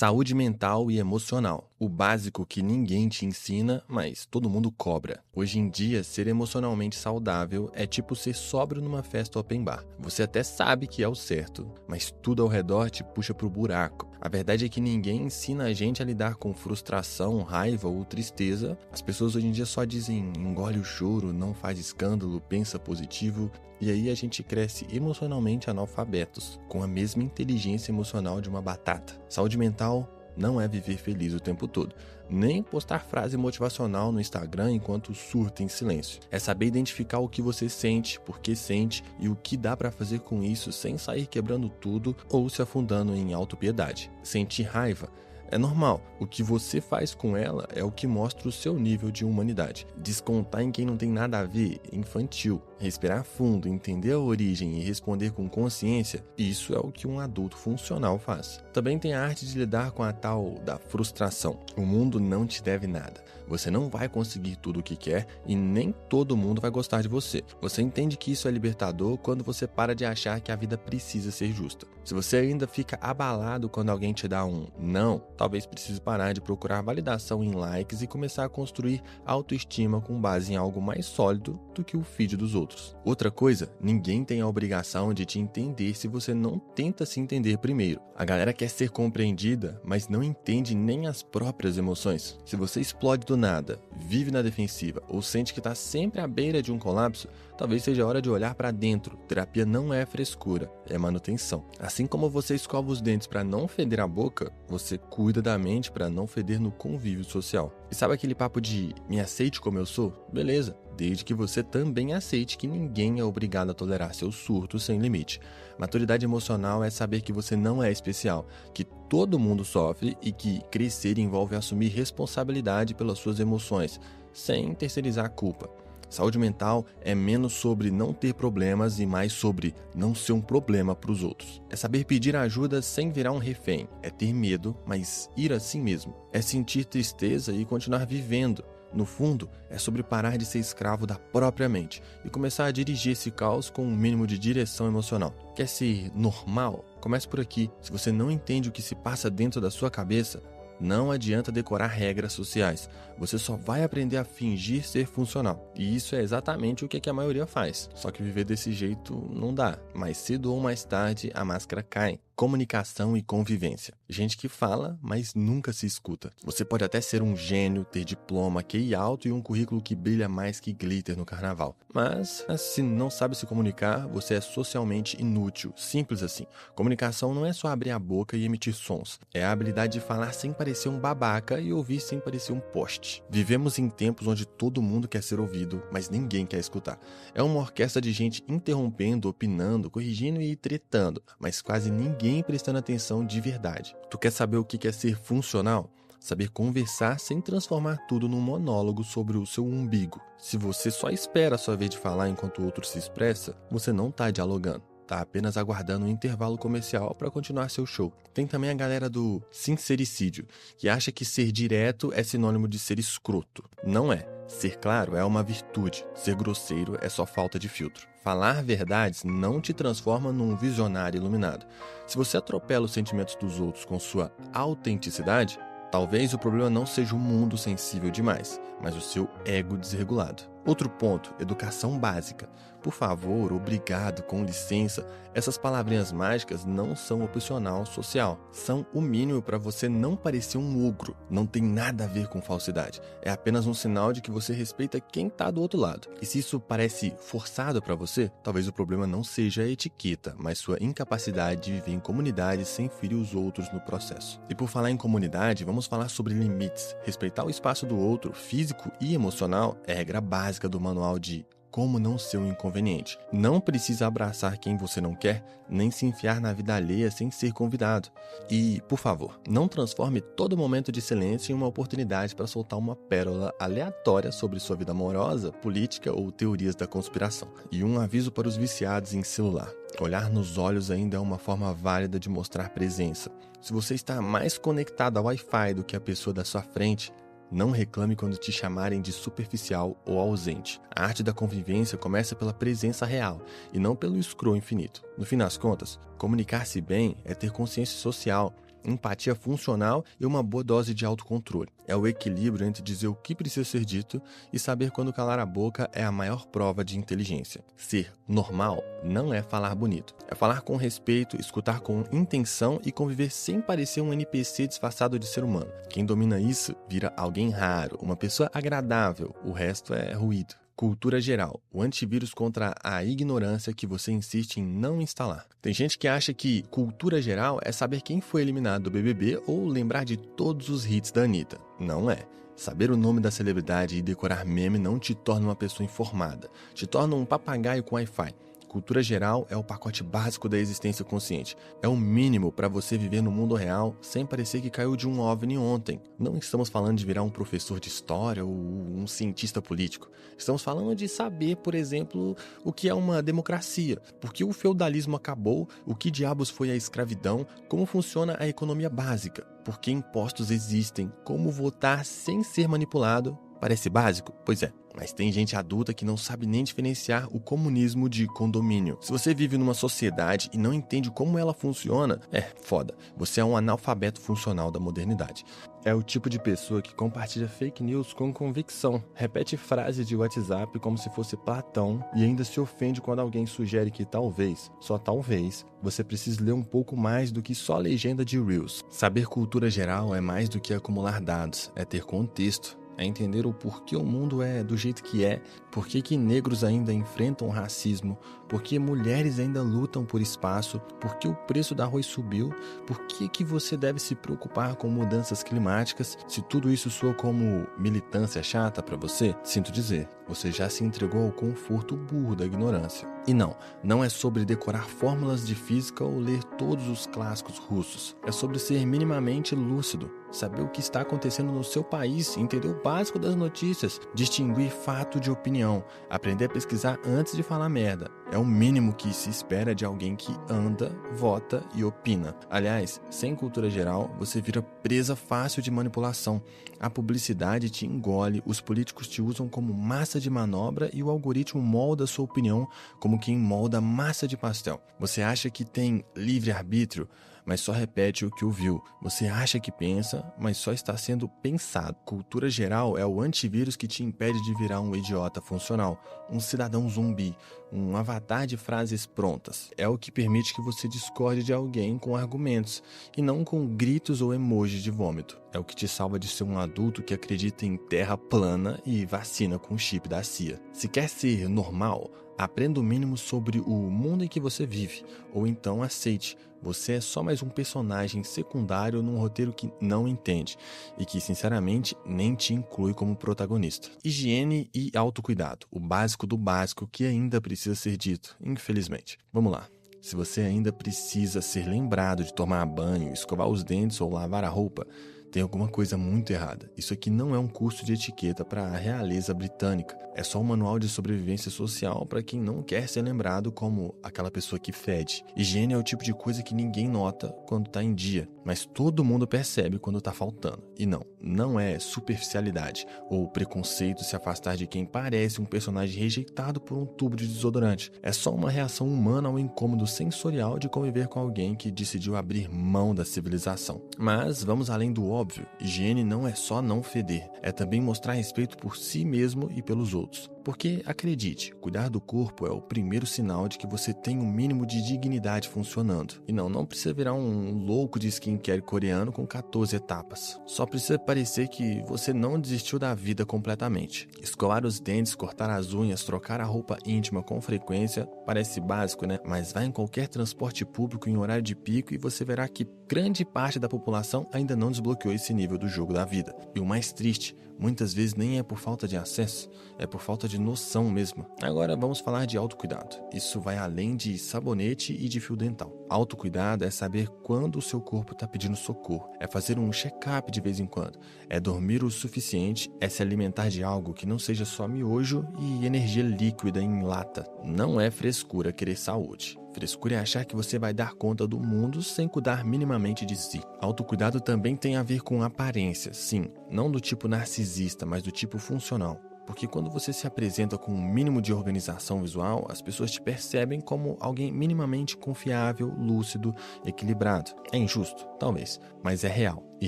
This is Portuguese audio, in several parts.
Saúde mental e emocional. O básico que ninguém te ensina, mas todo mundo cobra. Hoje em dia, ser emocionalmente saudável é tipo ser sóbrio numa festa open bar. Você até sabe que é o certo, mas tudo ao redor te puxa pro buraco. A verdade é que ninguém ensina a gente a lidar com frustração, raiva ou tristeza. As pessoas hoje em dia só dizem engole o choro, não faz escândalo, pensa positivo. E aí a gente cresce emocionalmente analfabetos, com a mesma inteligência emocional de uma batata. Saúde mental não é viver feliz o tempo todo, nem postar frase motivacional no Instagram enquanto surta em silêncio. É saber identificar o que você sente, por que sente e o que dá pra fazer com isso sem sair quebrando tudo ou se afundando em autopiedade. Sentir raiva é normal. O que você faz com ela é o que mostra o seu nível de humanidade. Descontar em quem não tem nada a ver é infantil. Respirar fundo, entender a origem e responder com consciência, isso é o que um adulto funcional faz. Também tem a arte de lidar com a tal da frustração. O mundo não te deve nada. Você não vai conseguir tudo o que quer e nem todo mundo vai gostar de você. Você entende que isso é libertador quando você para de achar que a vida precisa ser justa. Se você ainda fica abalado quando alguém te dá um não, talvez precise parar de procurar validação em likes e começar a construir autoestima com base em algo mais sólido do que o feed dos outros. Outra coisa, ninguém tem a obrigação de te entender se você não tenta se entender primeiro. A galera quer ser compreendida, mas não entende nem as próprias emoções. Se você explode do nada, vive na defensiva ou sente que está sempre à beira de um colapso, talvez seja hora de olhar para dentro. Terapia não é frescura, é manutenção. Assim como você escova os dentes para não feder a boca, você cuida da mente para não feder no convívio social. E sabe aquele papo de me aceite como eu sou? Beleza, desde que você também aceite que ninguém é obrigado a tolerar seus surtos sem limite. Maturidade emocional é saber que você não é especial, que todo mundo sofre e que crescer envolve assumir responsabilidade pelas suas emoções, sem terceirizar a culpa. Saúde mental é menos sobre não ter problemas e mais sobre não ser um problema para os outros. É saber pedir ajuda sem virar um refém. É ter medo, mas ir assim mesmo. É sentir tristeza e continuar vivendo. No fundo, é sobre parar de ser escravo da própria mente e começar a dirigir esse caos com um mínimo de direção emocional. Quer ser normal? Comece por aqui. Se você não entende o que se passa dentro da sua cabeça, não adianta decorar regras sociais. Você só vai aprender a fingir ser funcional. E isso é exatamente o que a maioria faz. Só que viver desse jeito não dá. Mais cedo ou mais tarde, a máscara cai. Comunicação e convivência. Gente que fala, mas nunca se escuta. Você pode até ser um gênio, ter diploma, QI alto e um currículo que brilha mais que glitter no carnaval. Mas, se não sabe se comunicar, você é socialmente inútil. Simples assim. Comunicação não é só abrir a boca e emitir sons. É a habilidade de falar sem parecer um babaca e ouvir sem parecer um poste. Vivemos em tempos onde todo mundo quer ser ouvido, mas ninguém quer escutar. É uma orquestra de gente interrompendo, opinando, corrigindo e tretando, mas quase ninguém prestando atenção de verdade. Tu quer saber o que é ser funcional? Saber conversar sem transformar tudo num monólogo sobre o seu umbigo. Se você só espera a sua vez de falar enquanto o outro se expressa, você não está dialogando. Tá apenas aguardando um intervalo comercial para continuar seu show. Tem também a galera do sincericídio, que acha que ser direto é sinônimo de ser escroto. Não é. Ser claro é uma virtude. Ser grosseiro é só falta de filtro. Falar verdades não te transforma num visionário iluminado. Se você atropela os sentimentos dos outros com sua autenticidade, talvez o problema não seja o mundo sensível demais, mas o seu ego desregulado. Outro ponto, educação básica. Por favor, obrigado, com licença, essas palavrinhas mágicas não são opcional social. São o mínimo para você não parecer um ogro. Não tem nada a ver com falsidade. É apenas um sinal de que você respeita quem está do outro lado. E se isso parece forçado para você, talvez o problema não seja a etiqueta, mas sua incapacidade de viver em comunidade sem ferir os outros no processo. E por falar em comunidade, vamos falar sobre limites. Respeitar o espaço do outro, físico e emocional, é regra básica do manual de Como Não Ser um Inconveniente. Não precisa abraçar quem você não quer, nem se enfiar na vida alheia sem ser convidado. E, por favor, não transforme todo momento de silêncio em uma oportunidade para soltar uma pérola aleatória sobre sua vida amorosa, política ou teorias da conspiração. E um aviso para os viciados em celular. Olhar nos olhos ainda é uma forma válida de mostrar presença. Se você está mais conectado ao Wi-Fi do que a pessoa da sua frente, não reclame quando te chamarem de superficial ou ausente. A arte da convivência começa pela presença real e não pelo scroll infinito. No fim das contas, comunicar-se bem é ter consciência social empatia funcional e uma boa dose de autocontrole. É o equilíbrio entre dizer o que precisa ser dito e saber quando calar a boca é a maior prova de inteligência. Ser normal não é falar bonito. É falar com respeito, escutar com intenção e conviver sem parecer um NPC disfarçado de ser humano. Quem domina isso vira alguém raro, uma pessoa agradável. O resto é ruído. Cultura geral, o antivírus contra a ignorância que você insiste em não instalar. Tem gente que acha que cultura geral é saber quem foi eliminado do BBB ou lembrar de todos os hits da Anitta. Não é. Saber o nome da celebridade e decorar meme não te torna uma pessoa informada, te torna um papagaio com Wi-Fi. Cultura geral é o pacote básico da existência consciente. É o mínimo para você viver no mundo real sem parecer que caiu de um OVNI ontem. Não estamos falando de virar um professor de história ou um cientista político. Estamos falando de saber, por exemplo, o que é uma democracia, por que o feudalismo acabou, o que diabos foi a escravidão, como funciona a economia básica, por que impostos existem, como votar sem ser manipulado. Parece básico? Pois é. Mas tem gente adulta que não sabe nem diferenciar o comunismo de condomínio. Se você vive numa sociedade e não entende como ela funciona, foda. Você é um analfabeto funcional da modernidade. É o tipo de pessoa que compartilha fake news com convicção, repete frases de WhatsApp como se fosse Platão e ainda se ofende quando alguém sugere que talvez, só talvez, você precise ler um pouco mais do que só legenda de Reels. Saber cultura geral é mais do que acumular dados, é ter contexto. É entender o porquê o mundo é do jeito que é, por que negros ainda enfrentam racismo, por que mulheres ainda lutam por espaço, por que o preço do arroz subiu, por que você deve se preocupar com mudanças climáticas. Se tudo isso soa como militância chata para você, sinto dizer, você já se entregou ao conforto burro da ignorância. E não é sobre decorar fórmulas de física ou ler todos os clássicos russos. É sobre ser minimamente lúcido, saber o que está acontecendo no seu país, entender o básico das notícias, distinguir fato de opinião, aprender a pesquisar antes de falar merda. É o mínimo que se espera de alguém que anda, vota e opina. Aliás, sem cultura geral, você vira presa fácil de manipulação. A publicidade te engole, os políticos te usam como massa de manobra e o algoritmo molda sua opinião como quem molda massa de pastel. Você acha que tem livre-arbítrio, mas só repete o que ouviu. Você acha que pensa, mas só está sendo pensado. Cultura geral é o antivírus que te impede de virar um idiota funcional, um cidadão zumbi, um avatar de frases prontas. É o que permite que você discorde de alguém com argumentos e não com gritos ou emojis de vômito. É o que te salva de ser um adulto que acredita em terra plana e vacina com chip da CIA. Se quer ser normal, aprenda o mínimo sobre o mundo em que você vive, ou então aceite. Você é só mais um personagem secundário num roteiro que não entende e que, sinceramente, nem te inclui como protagonista. Higiene e autocuidado, o básico do básico que ainda precisa ser dito, infelizmente. Vamos lá. Se você ainda precisa ser lembrado de tomar banho, escovar os dentes ou lavar a roupa, tem alguma coisa muito errada. Isso aqui não é um curso de etiqueta para a realeza britânica. É só um manual de sobrevivência social para quem não quer ser lembrado como aquela pessoa que fede. Higiene é o tipo de coisa que ninguém nota quando está em dia, mas todo mundo percebe quando está faltando. E não é superficialidade ou preconceito se afastar de quem parece um personagem rejeitado por um tubo de desodorante. É só uma reação humana ao incômodo sensorial de conviver com alguém que decidiu abrir mão da civilização. Mas vamos além do óbvio. Higiene não é só não feder, é também mostrar respeito por si mesmo e pelos outros. Porque, acredite, cuidar do corpo é o primeiro sinal de que você tem um mínimo de dignidade funcionando. E não precisa virar um louco de skincare coreano com 14 etapas. Só precisa parecer que você não desistiu da vida completamente. Escovar os dentes, cortar as unhas, trocar a roupa íntima com frequência, parece básico, né? Mas vai em qualquer transporte público em horário de pico e você verá que grande parte da população ainda não desbloqueou esse nível do jogo da vida. E o mais triste, muitas vezes nem é por falta de acesso, é por falta de noção mesmo. Agora vamos falar de autocuidado. Isso vai além de sabonete e de fio dental. Autocuidado é saber quando o seu corpo está pedindo socorro, é fazer um check-up de vez em quando, é dormir o suficiente, é se alimentar de algo que não seja só miojo e energia líquida em lata. Não é frescura querer saúde. Frescura é achar que você vai dar conta do mundo sem cuidar minimamente de si. Autocuidado também tem a ver com aparência, sim, não do tipo narcisista, mas do tipo funcional. Porque quando você se apresenta com um mínimo de organização visual, as pessoas te percebem como alguém minimamente confiável, lúcido, equilibrado. É injusto? Talvez, mas é real. E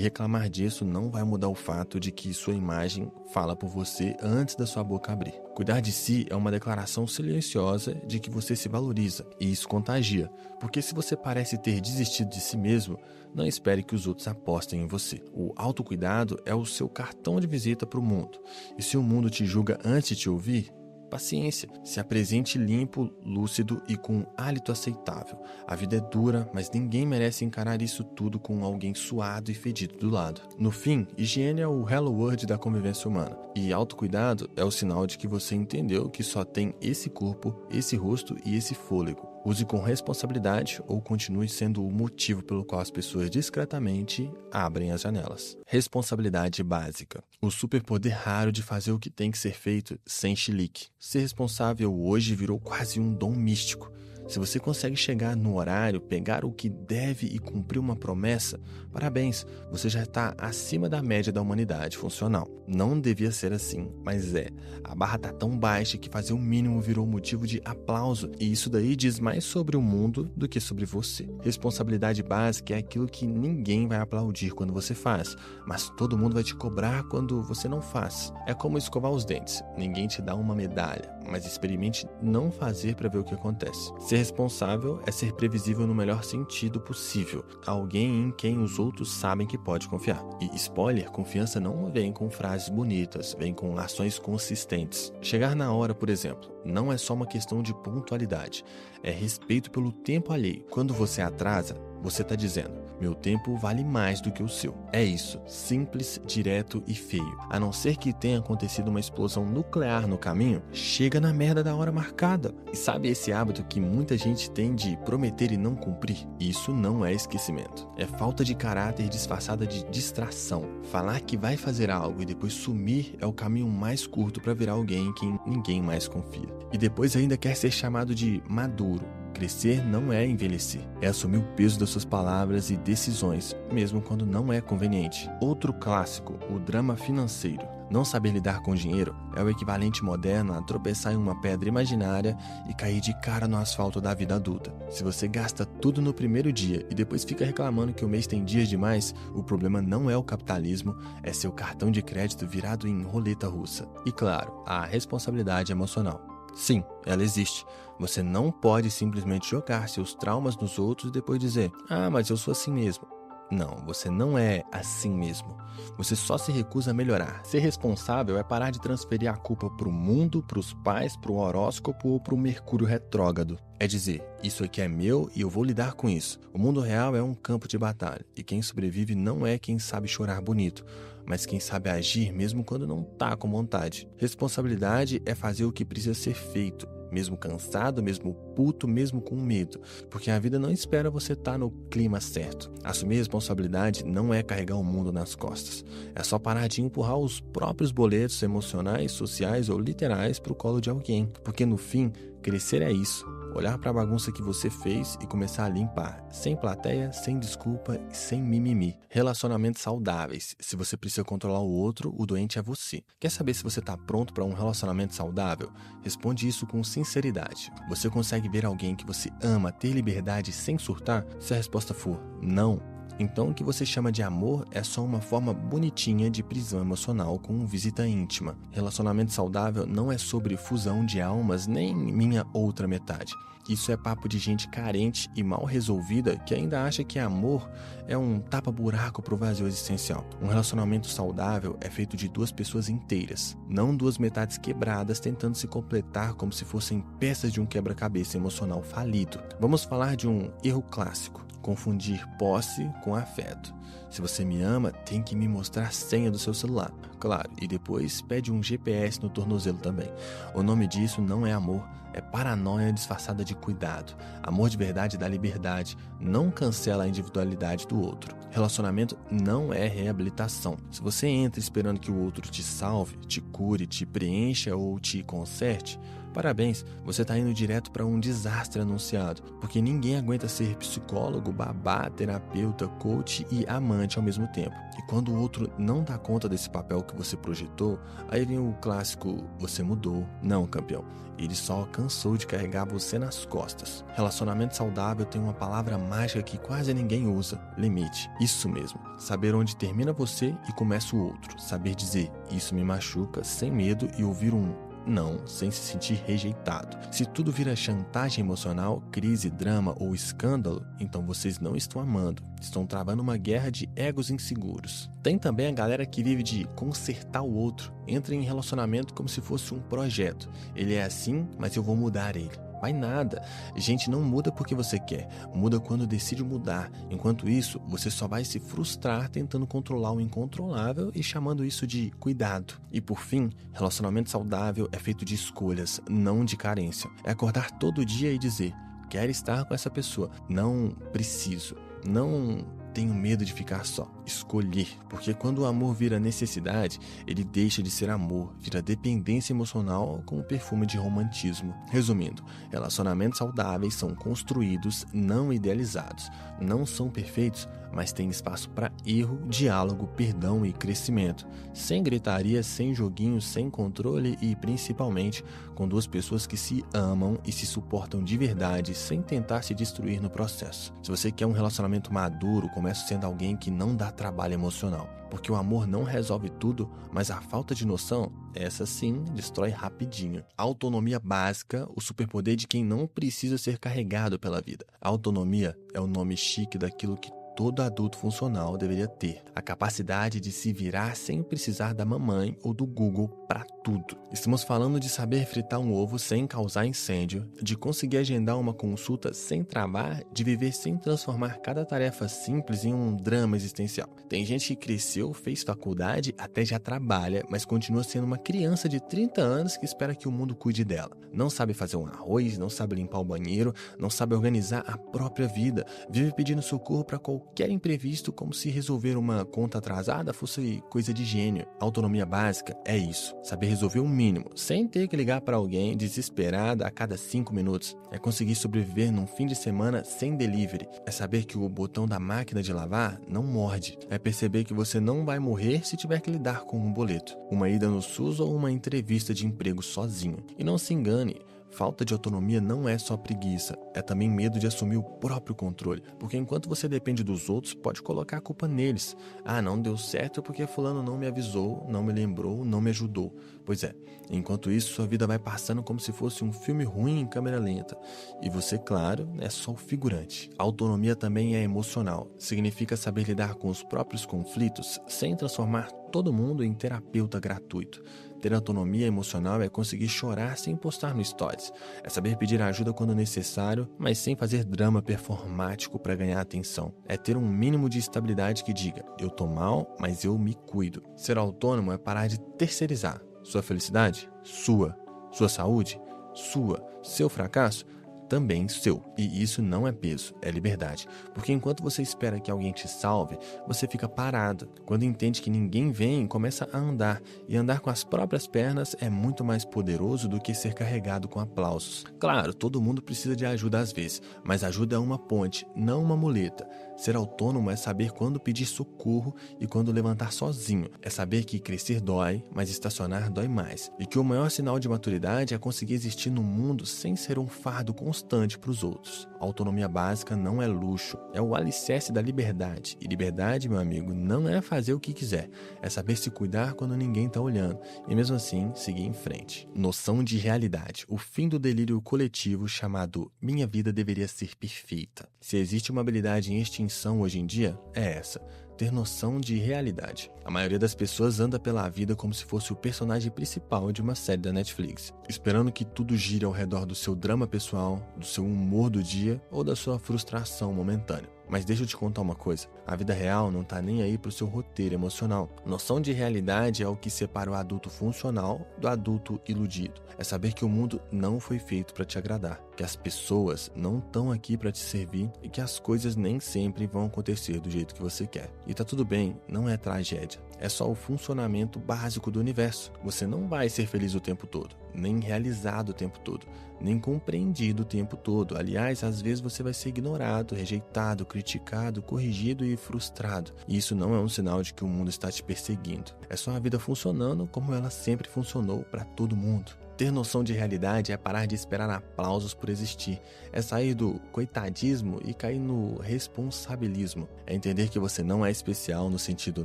reclamar disso não vai mudar o fato de que sua imagem fala por você antes da sua boca abrir. Cuidar de si é uma declaração silenciosa de que você se valoriza, e isso contagia. Porque se você parece ter desistido de si mesmo, não espere que os outros apostem em você. O autocuidado é o seu cartão de visita para o mundo. E se o mundo te julga antes de te ouvir, paciência. Se apresente limpo, lúcido e com um hálito aceitável. A vida é dura, mas ninguém merece encarar isso tudo com alguém suado e fedido do lado. No fim, higiene é o hello world da convivência humana. E autocuidado é o sinal de que você entendeu que só tem esse corpo, esse rosto e esse fôlego. Use com responsabilidade ou continue sendo o motivo pelo qual as pessoas discretamente abrem as janelas. Responsabilidade básica. O superpoder raro de fazer o que tem que ser feito sem chilique. Ser responsável hoje virou quase um dom místico. Se você consegue chegar no horário, pegar o que deve e cumprir uma promessa, parabéns, você já está acima da média da humanidade funcional. Não devia ser assim, mas é. A barra está tão baixa que fazer o mínimo virou motivo de aplauso, e isso daí diz mais sobre o mundo do que sobre você. Responsabilidade básica é aquilo que ninguém vai aplaudir quando você faz, mas todo mundo vai te cobrar quando você não faz. É como escovar os dentes. Ninguém te dá uma medalha, mas experimente não fazer para ver o que acontece. Ser responsável é ser previsível no melhor sentido possível, alguém em quem os outros sabem que pode confiar. E spoiler, confiança não vem com frases bonitas, vem com ações consistentes. Chegar na hora, por exemplo, não é só uma questão de pontualidade, é respeito pelo tempo alheio. Quando você atrasa, você está dizendo: meu tempo vale mais do que o seu. É isso, simples, direto e feio. A não ser que tenha acontecido uma explosão nuclear no caminho, chega na merda da hora marcada. E sabe esse hábito que muita gente tem de prometer e não cumprir? Isso não é esquecimento. É falta de caráter disfarçada de distração. Falar que vai fazer algo e depois sumir é o caminho mais curto para virar alguém em quem ninguém mais confia. E depois ainda quer ser chamado de maduro. Crescer não é envelhecer, é assumir o peso das suas palavras e decisões, mesmo quando não é conveniente. Outro clássico, o drama financeiro. Não saber lidar com dinheiro é o equivalente moderno a tropeçar em uma pedra imaginária e cair de cara no asfalto da vida adulta. Se você gasta tudo no primeiro dia e depois fica reclamando que o mês tem dias demais, o problema não é o capitalismo, é seu cartão de crédito virado em roleta russa. E claro, a responsabilidade emocional. Sim, ela existe. Você não pode simplesmente jogar seus traumas nos outros e depois dizer: ah, mas eu sou assim mesmo. Não, você não é assim mesmo. Você só se recusa a melhorar. Ser responsável é parar de transferir a culpa pro mundo, pros pais, pro horóscopo ou pro Mercúrio retrógrado. É dizer: isso aqui é meu e eu vou lidar com isso. O mundo real é um campo de batalha, e quem sobrevive não é quem sabe chorar bonito, mas quem sabe agir mesmo quando não tá com vontade. Responsabilidade é fazer o que precisa ser feito, mesmo cansado, mesmo puto, mesmo com medo, porque a vida não espera você estar no clima certo. Assumir responsabilidade não é carregar o mundo nas costas, é só parar de empurrar os próprios boletos emocionais, sociais ou literais pro colo de alguém, porque no fim, crescer é isso. Olhar para a bagunça que você fez e começar a limpar, sem plateia, sem desculpa e sem mimimi. Relacionamentos saudáveis. Se você precisa controlar o outro, o doente é você. Quer saber se você está pronto para um relacionamento saudável? Responde isso com sinceridade. Você consegue ver alguém que você ama ter liberdade sem surtar? Se a resposta for não, então o que você chama de amor é só uma forma bonitinha de prisão emocional com visita íntima. Relacionamento saudável não é sobre fusão de almas nem minha outra metade. Isso é papo de gente carente e mal resolvida que ainda acha que amor é um tapa-buraco pro vazio existencial. Um relacionamento saudável é feito de duas pessoas inteiras, não duas metades quebradas tentando se completar como se fossem peças de um quebra-cabeça emocional falido. Vamos falar de um erro clássico: confundir posse com afeto. Se você me ama, tem que me mostrar a senha do seu celular. Claro, e depois pede um GPS no tornozelo também. O nome disso não é amor, é paranoia disfarçada de cuidado. Amor de verdade dá liberdade, não cancela a individualidade do outro. Relacionamento não é reabilitação. Se você entra esperando que o outro te salve, te cure, te preencha ou te conserte, Parabéns, você tá indo direto para um desastre anunciado, porque ninguém aguenta ser psicólogo, babá, terapeuta, coach e amante ao mesmo tempo. E quando o outro não dá conta desse papel que você projetou, aí vem o clássico, você mudou. Não, campeão, ele só cansou de carregar você nas costas. Relacionamento saudável tem uma palavra mágica que quase ninguém usa, limite. Isso mesmo, saber onde termina você e começa o outro. Saber dizer, isso me machuca, sem medo e ouvir um não, sem se sentir rejeitado. Se tudo vira chantagem emocional, crise, drama ou escândalo, então vocês não estão amando, estão travando uma guerra de egos inseguros. Tem também a galera que vive de consertar o outro, entra em relacionamento como se fosse um projeto. Ele é assim, mas eu vou mudar ele. Vai nada. Gente, não muda porque você quer, muda quando decide mudar. Enquanto isso, você só vai se frustrar tentando controlar o incontrolável e chamando isso de cuidado. E por fim, relacionamento saudável é feito de escolhas, não de carência. É acordar todo dia e dizer, quero estar com essa pessoa, não preciso, não tenho medo de ficar só. Escolher, porque quando o amor vira necessidade, ele deixa de ser amor, vira dependência emocional com o perfume de romantismo. Resumindo, relacionamentos saudáveis são construídos, não idealizados. Não são perfeitos, mas têm espaço para erro, diálogo, perdão e crescimento. Sem gritaria, sem joguinho, sem controle e, principalmente, com duas pessoas que se amam e se suportam de verdade, sem tentar se destruir no processo. Se você quer um relacionamento maduro, comece sendo alguém que não dá trabalho emocional. Porque o amor não resolve tudo, mas a falta de noção, essa sim, destrói rapidinho. Autonomia básica, o superpoder de quem não precisa ser carregado pela vida. Autonomia é o nome chique daquilo que todo adulto funcional deveria ter. A capacidade de se virar sem precisar da mamãe ou do Google para tudo. Estamos falando de saber fritar um ovo sem causar incêndio, de conseguir agendar uma consulta sem travar, de viver sem transformar cada tarefa simples em um drama existencial. Tem gente que cresceu, fez faculdade, até já trabalha, mas continua sendo uma criança de 30 anos que espera que o mundo cuide dela. Não sabe fazer um arroz, não sabe limpar o banheiro, não sabe organizar a própria vida, vive pedindo socorro para qualquer imprevisto como se resolver uma conta atrasada fosse coisa de gênio. Autonomia básica é isso, saber resolver o mínimo, sem ter que ligar para alguém desesperada a cada 5 minutos. É conseguir sobreviver num fim de semana sem delivery. É saber que o botão da máquina de lavar não morde. É perceber que você não vai morrer se tiver que lidar com um boleto, uma ida no SUS ou uma entrevista de emprego sozinho. E não se engane, falta de autonomia não é só preguiça, é também medo de assumir o próprio controle. Porque enquanto você depende dos outros, pode colocar a culpa neles. Ah, não deu certo porque fulano não me avisou, não me lembrou, não me ajudou. Pois é, enquanto isso, sua vida vai passando como se fosse um filme ruim em câmera lenta. E você, claro, é só o figurante. A autonomia também é emocional. Significa saber lidar com os próprios conflitos sem transformar todo mundo em terapeuta gratuito. Ter autonomia emocional é conseguir chorar sem postar no Stories. É saber pedir ajuda quando necessário, mas sem fazer drama performático para ganhar atenção. É ter um mínimo de estabilidade que diga, eu tô mal, mas eu me cuido. Ser autônomo é parar de terceirizar. Sua felicidade? Sua. Sua saúde? Sua. Seu fracasso? Também seu. E isso não é peso, é liberdade. Porque enquanto você espera que alguém te salve, você fica parado. Quando entende que ninguém vem, começa a andar. E andar com as próprias pernas é muito mais poderoso do que ser carregado com aplausos. Claro, todo mundo precisa de ajuda às vezes, mas ajuda é uma ponte, não uma muleta. Ser autônomo é saber quando pedir socorro e quando levantar sozinho. É saber que crescer dói, mas estacionar dói mais. E que o maior sinal de maturidade é conseguir existir no mundo sem ser um fardo constante para os outros. A autonomia básica não é luxo, é o alicerce da liberdade. E liberdade, meu amigo, não é fazer o que quiser, é saber se cuidar quando ninguém está olhando e mesmo assim seguir em frente. Noção de realidade, o fim do delírio coletivo chamado minha vida deveria ser perfeita. Se existe uma habilidade em extinção hoje em dia, é essa. Ter noção de realidade. A maioria das pessoas anda pela vida como se fosse o personagem principal de uma série da Netflix, esperando que tudo gire ao redor do seu drama pessoal, do seu humor do dia ou da sua frustração momentânea. Mas deixa eu te contar uma coisa, a vida real não tá nem aí pro seu roteiro emocional. Noção de realidade é o que separa o adulto funcional do adulto iludido. É saber que o mundo não foi feito para te agradar. que as pessoas não estão aqui para te servir e que as coisas nem sempre vão acontecer do jeito que você quer. E tá tudo bem, não é tragédia. É só o funcionamento básico do universo. Você não vai ser feliz o tempo todo, nem realizado o tempo todo, nem compreendido o tempo todo. Aliás, às vezes você vai ser ignorado, rejeitado, criticado, corrigido e frustrado. E isso não é um sinal de que o mundo está te perseguindo. É só a vida funcionando como ela sempre funcionou para todo mundo. Ter noção de realidade é parar de esperar aplausos por existir. É sair do coitadismo e cair no responsabilismo. É entender que você não é especial no sentido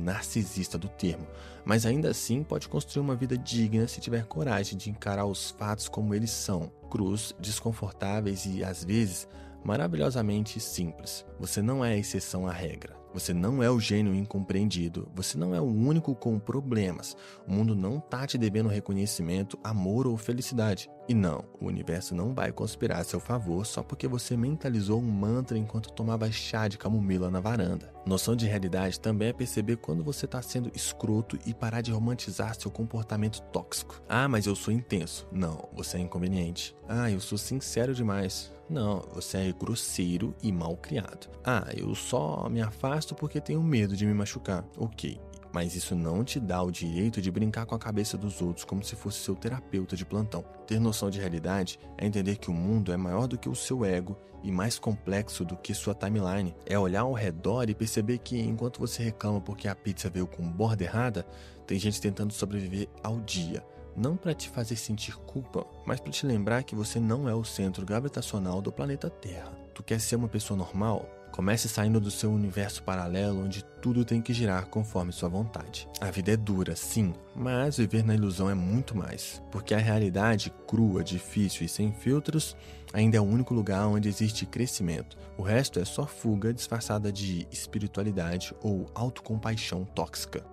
narcisista do termo, mas ainda assim pode construir uma vida digna se tiver coragem de encarar os fatos como eles são, crus, desconfortáveis e, às vezes, maravilhosamente simples. Você não é a exceção à regra. Você não é o gênio incompreendido. Você não é o único com problemas. O mundo não tá te devendo reconhecimento, amor ou felicidade. E não, o universo não vai conspirar a seu favor só porque você mentalizou um mantra enquanto tomava chá de camomila na varanda. Noção de realidade também é perceber quando você está sendo escroto e parar de romantizar seu comportamento tóxico. Ah, mas eu sou intenso. Não, você é inconveniente. Ah, eu sou sincero demais. Não, você é grosseiro e mal criado. Ah, eu só me afasto porque tenho medo de me machucar. Ok, mas isso não te dá o direito de brincar com a cabeça dos outros como se fosse seu terapeuta de plantão. Ter noção de realidade é entender que o mundo é maior do que o seu ego e mais complexo do que sua timeline. É olhar ao redor e perceber que enquanto você reclama porque a pizza veio com borda errada, tem gente tentando sobreviver ao dia. Não para te fazer sentir culpa, mas para te lembrar que você não é o centro gravitacional do planeta Terra. Tu quer ser uma pessoa normal? Comece saindo do seu universo paralelo onde tudo tem que girar conforme sua vontade. A vida é dura, sim, mas viver na ilusão é muito mais. Porque a realidade crua, difícil e sem filtros ainda é o único lugar onde existe crescimento. O resto é só fuga disfarçada de espiritualidade ou autocompaixão tóxica.